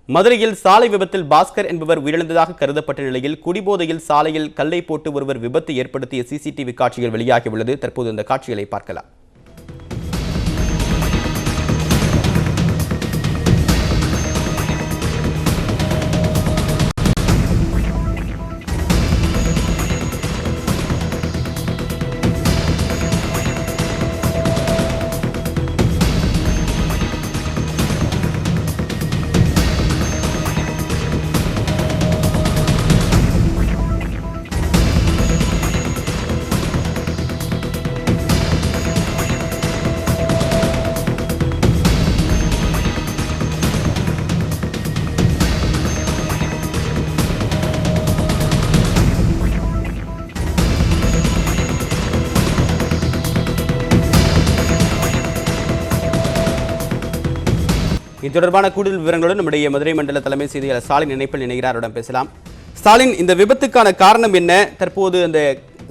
மதுரையில் சாலை விபத்தில் பாஸ்கர் என்பவர் உயிரிழந்ததாக கருதப்பட்ட நிலையில் குடிபோதையில் சாலையில் கல்லை போட்டு ஒருவர் விபத்து ஏற்படுத்திய சிசிடிவி காட்சிகள் வெளியாகியுள்ளது. தற்போது இந்த காட்சிகளை பார்க்கலாம். இது தொடர்பான கூடுதல் விவரங்களுடன் நம்முடைய மதுரை மண்டல தலைமை செய்தியாளர் ஸ்டாலின் இணைப்பில் இணைகிறார். அவரிடம் பேசலாம். ஸ்டாலின், இந்த விபத்துக்கான காரணம் என்ன? தற்போது அந்த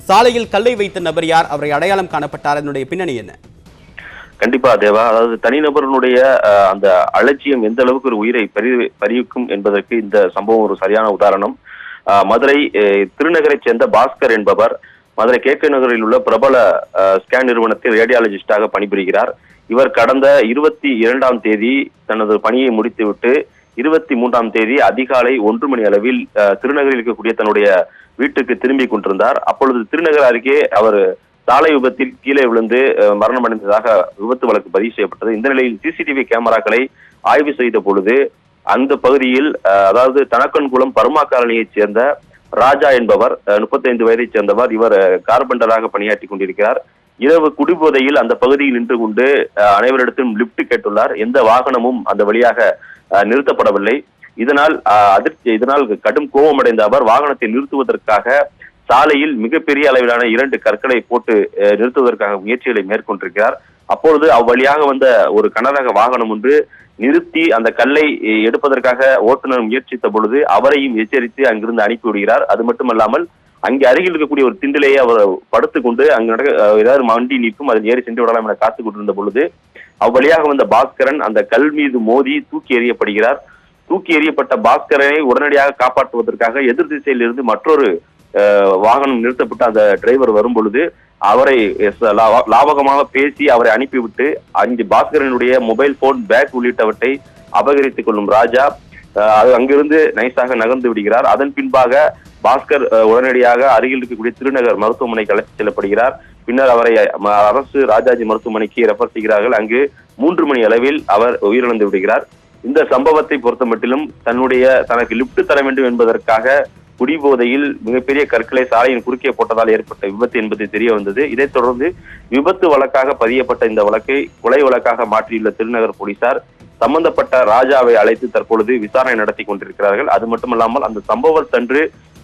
சாலையில் கல்லை வைத்த நபர் யார்? அவரை அடையாளம் காணப்பட்டார்? அதனுடைய பின்னணி என்ன? கண்டிப்பா தேவா, அதாவது தனிநபருடைய அந்த அலட்சியம் எந்த அளவுக்கு ஒரு உயிரை பறிக்கும் என்பதற்கு இந்த சம்பவம் ஒரு சரியான உதாரணம். மதுரை திருநகரை சேர்ந்த பாஸ்கர் என்பவர் மதுரை KK நகரில் உள்ள பிரபல ஸ்கேன் நிறுவனத்தில் ரேடியாலஜிஸ்டாக பணிபுரிகிறார். இவர் கடந்த 22ஆம் தேதி தனது பணியை முடித்துவிட்டு 23ஆம் தேதி அதிகாலை 1 மணி அளவில் திருநகரில் இருக்கக்கூடிய தன்னுடைய வீட்டுக்கு திரும்பி கொண்டிருந்தார். அப்பொழுது திருநகர் அருகே அவர் சாலை விபத்தில் கீழே விழுந்து மரணம் அடைந்ததாக விபத்து வழக்கு பதிவு செய்யப்பட்டது. இந்த நிலையில் சிசிடிவி கேமராக்களை ஆய்வு செய்த பொழுது அந்த பகுதியில் அதாவது தனக்கன்குளம் பர்மா காலனியைச் சேர்ந்த ராஜா என்பவர் 35 வயதைச் சேர்ந்தவர். இவர் கார்பெண்டராக பணியாற்றி கொண்டிருக்கிறார். இரவு குடிபோதையில் அந்த பகுதியில் நின்று கொண்டு அனைவரிடத்திலும் லிப்ட் கேட்டுள்ளார். எந்த வாகனமும் அந்த வழியாக நிறுத்தப்படவில்லை. இதனால் கடும் கோபமடைந்த அவர் வாகனத்தை நிறுத்துவதற்காக சாலையில் மிகப்பெரிய அளவிலான 2 கற்களை போட்டு நிறுத்துவதற்காக முயற்சிகளை மேற்கொண்டிருக்கிறார். அப்பொழுது அவ்வழியாக வந்த ஒரு கனரக வாகனம் ஒன்று நிறுத்தி அந்த கல்லை எடுப்பதற்காக ஓட்டுநர் முயற்சித்த பொழுது அவரையும் எச்சரித்து அங்கிருந்து அனுப்பிவிடுகிறார். அது மட்டுமல்லாமல் அங்கே அருகில் இருக்கக்கூடிய ஒரு திண்டிலேயே அவர் படுத்துக் கொண்டு அங்கு ஏதாவது வண்டி நிற்கும், அதில் ஏறி சென்று விடலாம் என காத்துக் கொண்டிருந்த பொழுது அவ்வழியாக வந்த பாஸ்கரன் அந்த கல் மீது மோதி தூக்கி எறியப்படுகிறார். தூக்கி எறியப்பட்ட பாஸ்கரனை உடனடியாக காப்பாற்றுவதற்காக எதிர் திசையில் இருந்து மற்றொரு வாகனம் நிறுத்தப்பட்டு அந்த டிரைவர் வரும் பொழுது அவரை லாபகமாக பேசி அவரை அனுப்பிவிட்டு அங்கு பாஸ்கரனுடைய மொபைல் போன், பேக் உள்ளிட்டவற்றை அபகரித்துக் கொள்ளும் ராஜா அங்கிருந்து நைஸாக நகர்ந்து விடுகிறார். அதன் பின்பாக பாஸ்கர் உடனடியாக அருகில் இருக்கக்கூடிய திருநகர் மருத்துவமனைக்கு அழைத்து செல்லப்படுகிறார். பின்னர் அவரை அரசு ராஜாஜி மருத்துவமனைக்கு ரெஃபர் செய்கிறார்கள். அங்கு 3 மணி அளவில் அவர் உயிரிழந்து விடுகிறார். இந்த சம்பவத்தை பொறுத்த மட்டிலும் தனக்கு லிப்ட் தர வேண்டும் என்பதற்காக குடிபோதையில் மிகப்பெரிய கற்களை சாலையின் குறுக்கே போட்டதால் ஏற்பட்ட விபத்து என்பது தெரிய வந்தது. இதைத் தொடர்ந்து விபத்து வழக்காக பதியப்பட்ட இந்த வழக்கை கொலை வழக்காக மாற்றியுள்ள திருநகர் போலீசார் சம்பந்தப்பட்ட ராஜாவை அழைத்து தற்பொழுது விசாரணை நடத்தி கொண்டிருக்கிறார்கள். அது மட்டுமல்லாமல் அந்த சம்பவத்தன்று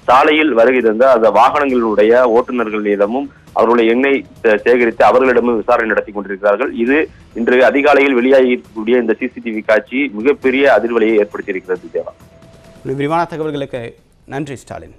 சாலையில் வருகை தந்த அந்த வாகனங்களுடைய ஓட்டுநர்களிடமும் அவர்களுடைய எண்ணை சேகரித்து அவர்களிடமும் விசாரணை நடத்தி கொண்டிருக்கிறார்கள். இது இன்று அதிகாலையில் வெளியாகக்கூடிய இந்த சிசிடிவி காட்சி மிகப்பெரிய அதிர்வலையை ஏற்படுத்தியிருக்கிறது. தேவா, விரிவான தகவல்களுக்கு நன்றி ஸ்டாலின்.